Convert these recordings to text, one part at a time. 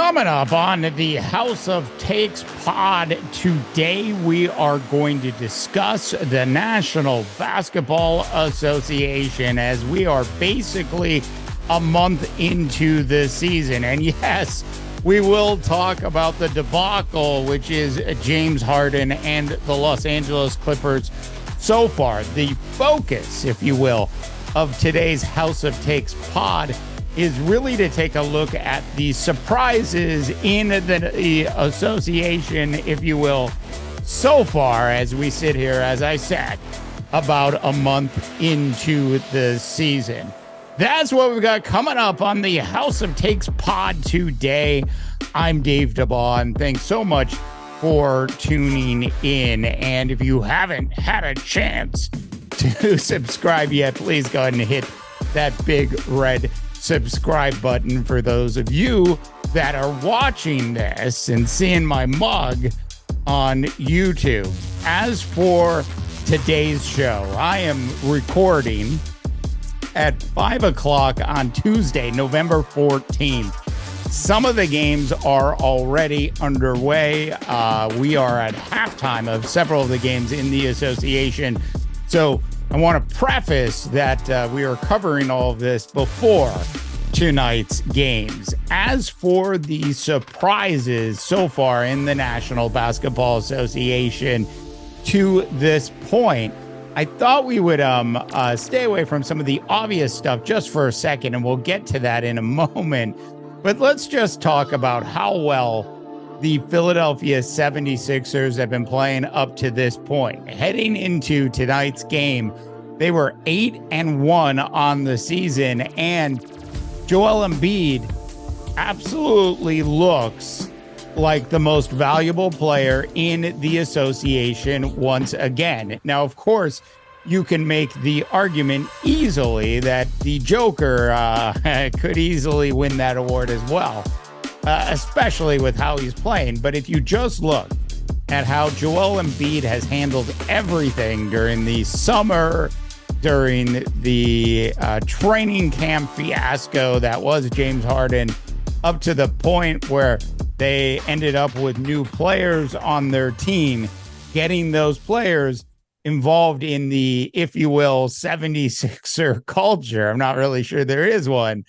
Coming up on the House of Takes pod today, we are going to discuss the National Basketball Association as we are basically a month into the season. And yes, we will talk about the debacle, which is James Harden and the Los Angeles Clippers so far. The focus, if you will, of today's House of Takes pod is really to take a look at the surprises in the association, if you will, so far as we sit here, as I said, about a month into the season. That's what we've got coming up on the House of Takes pod today. I'm Dave DeBaugh, and thanks so much for tuning in. And if you haven't had a chance to subscribe yet, please go ahead and hit that big red subscribe button for those of you that are watching this and seeing my mug on YouTube. As for today's show, I am recording at 5 o'clock on Tuesday, November 14th. Some of the games are already underway. We are at halftime of several of the games in the association. So I want to preface that we are covering all of this before tonight's games. As for the surprises so far in the National Basketball Association to this point, I thought we would stay away from some of the obvious stuff just for a second, and we'll get to that in a moment. But let's just talk about how well the Philadelphia 76ers have been playing up to this point. Heading into tonight's game, they were 8-1 on the season, and Joel Embiid absolutely looks like the most valuable player in the association once again. Now, of course, you can make the argument easily that the Joker could easily win that award as well, especially with how he's playing. But if you just look at how Joel Embiid has handled everything during the summer, during the training camp fiasco that was James Harden, up to the point where they ended up with new players on their team, getting those players involved in the, if you will, 76er culture. I'm not really sure there is one.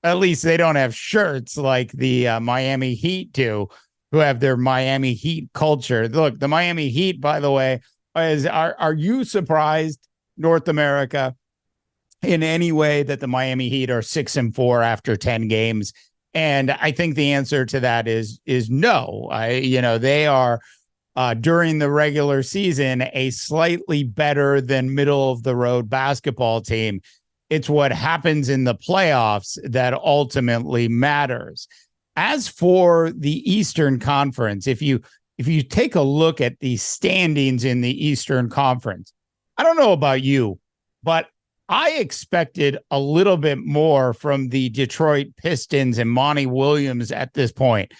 At least they don't have shirts like the Miami Heat do, who have their Miami Heat culture. Look, the Miami Heat, by the way, are you surprised, North America, in any way that the Miami Heat are 6-4 after 10 games? And I think the answer to that is no. They are during the regular season a slightly better than middle of the road basketball team. It's what happens in the playoffs that ultimately matters. As for the Eastern Conference, if you take a look at the standings in the Eastern Conference, I don't know about you, but I expected a little bit more from the Detroit Pistons and Monty Williams at this point.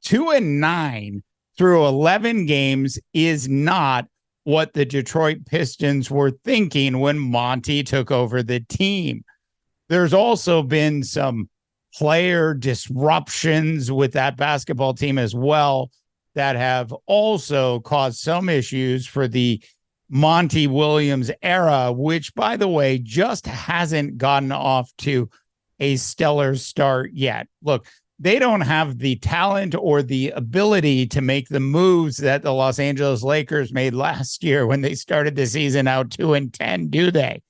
2-9 through 11 games is not what the Detroit Pistons were thinking when Monty took over the team. There's also been some player disruptions with that basketball team as well that have also caused some issues for the Monty Williams era, which, by the way, just hasn't gotten off to a stellar start yet. Look, they don't have the talent or the ability to make the moves that the Los Angeles Lakers made last year when they started the season out 2-10, do they?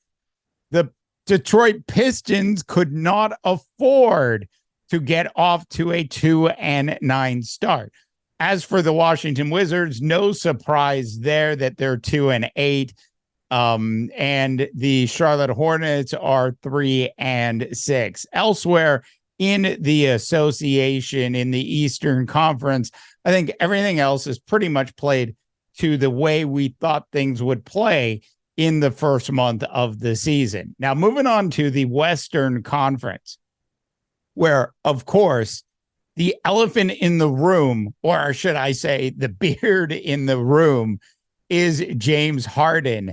The Detroit Pistons could not afford to get off to a 2-9 start. As for the Washington Wizards, no surprise there that they're 2-8. And the Charlotte Hornets are 3-6. Elsewhere in the association, in the Eastern Conference, I think everything else is pretty much played to the way we thought things would play in the first month of the season. Now, moving on to the Western Conference, where, of course, the elephant in the room, or should I say the beard in the room, is James Harden.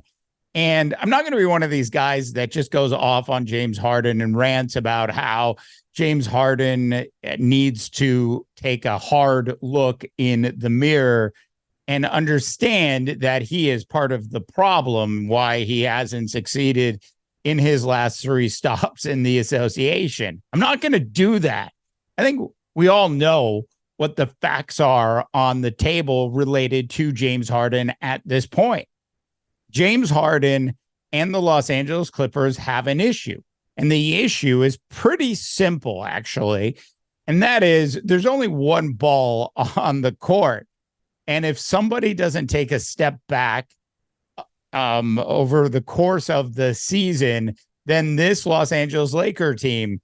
And I'm not going to be one of these guys that just goes off on James Harden and rants about how James Harden needs to take a hard look in the mirror and understand that he is part of the problem, why he hasn't succeeded in his last 3 stops in the association. I'm not going to do that. I think we all know what the facts are on the table related to James Harden at this point. James Harden and the Los Angeles Clippers have an issue. And the issue is pretty simple, actually. And that is there's only one ball on the court. And if somebody doesn't take a step back over the course of the season, then this Los Angeles Laker team,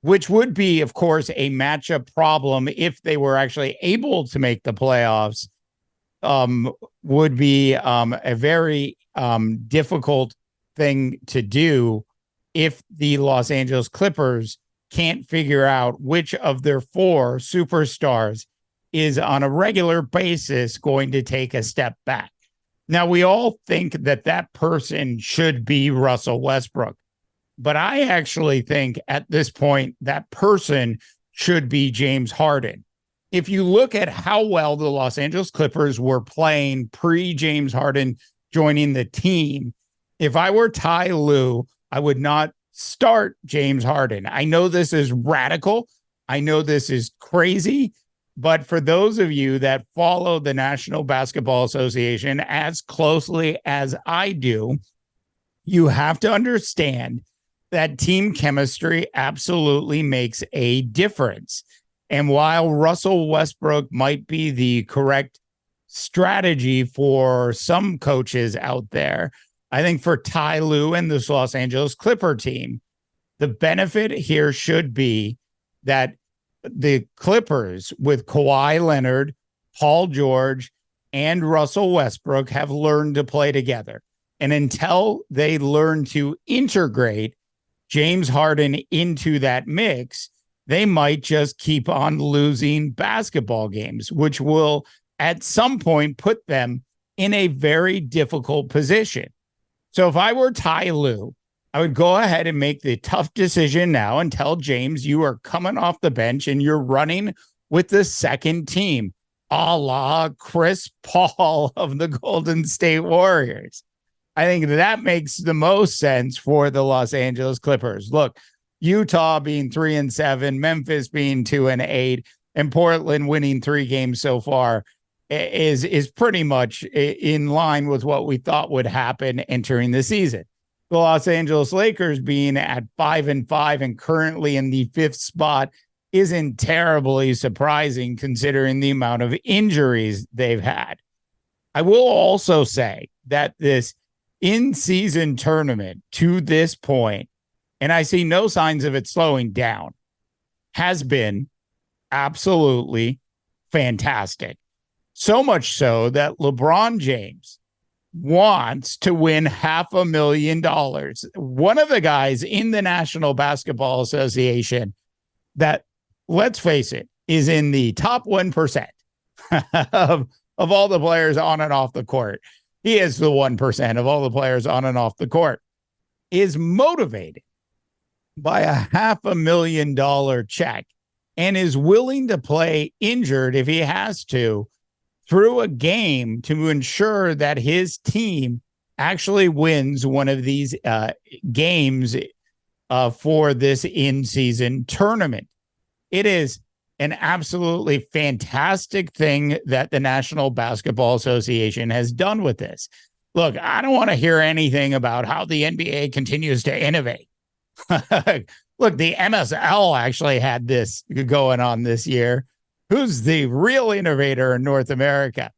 which would be, of course, a matchup problem if they were actually able to make the playoffs, would be a very difficult thing to do if the Los Angeles Clippers can't figure out which of their 4 superstars is on a regular basis going to take a step back. Now, we all think that that person should be Russell Westbrook, but I actually think at this point that person should be James Harden. If you look at how well the Los Angeles Clippers were playing pre-James Harden joining the team, if I were Ty Lue, I would not start James Harden. I know this is radical. I know this is crazy. But for those of you that follow the National Basketball Association as closely as I do, you have to understand that team chemistry absolutely makes a difference. And while Russell Westbrook might be the correct strategy for some coaches out there, I think for Ty Lue and this Los Angeles Clipper team, the benefit here should be that the Clippers with Kawhi Leonard, Paul George, and Russell Westbrook have learned to play together. And until they learn to integrate James Harden into that mix, they might just keep on losing basketball games, which will at some point put them in a very difficult position. So if I were Ty Lue, I would go ahead and make the tough decision now and tell James, you are coming off the bench and you're running with the second team, a la Chris Paul of the Golden State Warriors. I think that makes the most sense for the Los Angeles Clippers. Look, Utah being 3-7, Memphis being 2-8, and Portland winning 3 games so far is pretty much in line with what we thought would happen entering the season. The Los Angeles Lakers being at 5-5 and currently in the 5th spot isn't terribly surprising considering the amount of injuries they've had. I will also say that this in-season tournament to this point, and I see no signs of it slowing down, has been absolutely fantastic. So much so that LeBron James wants to win $500,000. One of the guys in the National Basketball Association that, let's face it, is in the top 1% of all the players on and off the court. He is the 1% of all the players on and off the court, is motivated by a $500,000 check and is willing to play injured if he has to through a game to ensure that his team actually wins one of these games for this in-season tournament. It is an absolutely fantastic thing that the National Basketball Association has done with this. Look, I don't want to hear anything about how the NBA continues to innovate. Look, the MSL actually had this going on this year. Who's the real innovator in North America?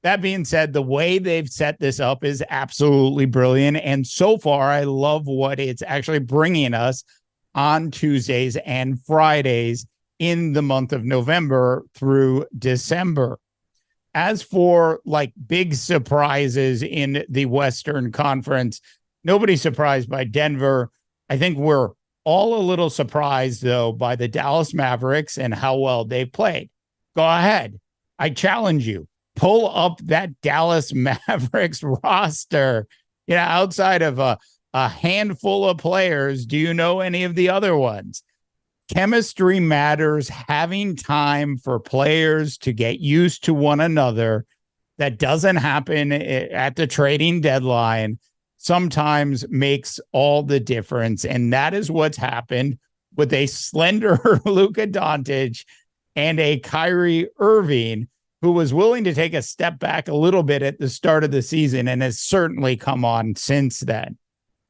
That being said, the way they've set this up is absolutely brilliant. And so far, I love what it's actually bringing us on Tuesdays and Fridays in the month of November through December. As for like big surprises in the Western Conference, nobody's surprised by Denver. I think we're all a little surprised, though, by the Dallas Mavericks and how well they've played. Go ahead. I challenge you. Pull up that Dallas Mavericks roster. outside of a handful of players, do you know any of the other ones? Chemistry matters. Having time for players to get used to one another, that doesn't happen at the trading deadline, sometimes makes all the difference. And that is what's happened with a slender Luka Doncic and a Kyrie Irving, who was willing to take a step back a little bit at the start of the season and has certainly come on since then.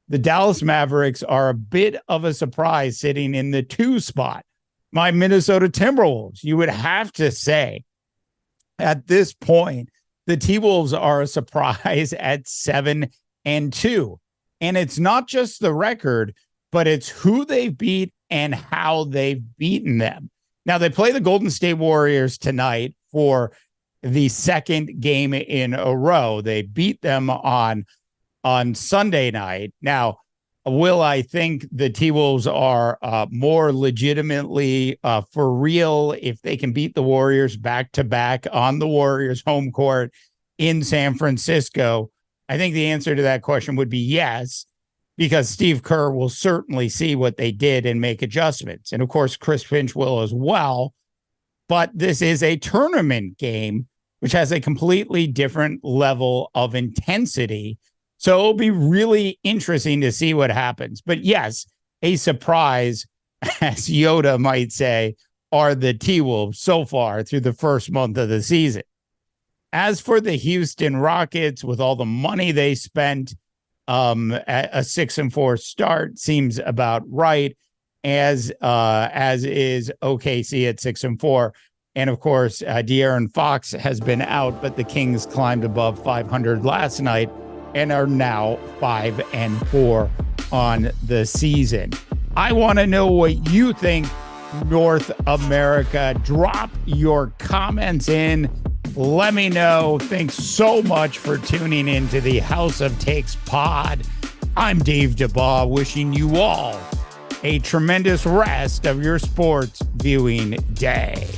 The Dallas Mavericks are a bit of a surprise sitting in the 2 spot. My Minnesota Timberwolves, you would have to say at this point, the T-Wolves are a surprise at 7-2. And it's not just the record, but it's who they've beat and how they've beaten them. Now, they play the Golden State Warriors tonight for the second game in a row. They beat them on Sunday night. Now, will I think the T-Wolves are more legitimately for real if they can beat the Warriors back-to-back on the Warriors' home court in San Francisco? I think the answer to that question would be yes, because Steve Kerr will certainly see what they did and make adjustments. And, of course, Chris Finch will as well. But this is a tournament game, which has a completely different level of intensity. So it'll be really interesting to see what happens. But yes, a surprise, as Yoda might say, are the T-Wolves so far through the first month of the season. As for the Houston Rockets, with all the money they spent, a 6-4 start seems about right, as is OKC at 6-4. And of course, De'Aaron Fox has been out, but the Kings climbed above 500 last night and are now 5-4 on the season. I want to know what you think, North America. Drop your comments in. Let me know. Thanks so much for tuning in to the House of Takes pod. I'm Dave DeBaugh, wishing you all a tremendous rest of your sports viewing day.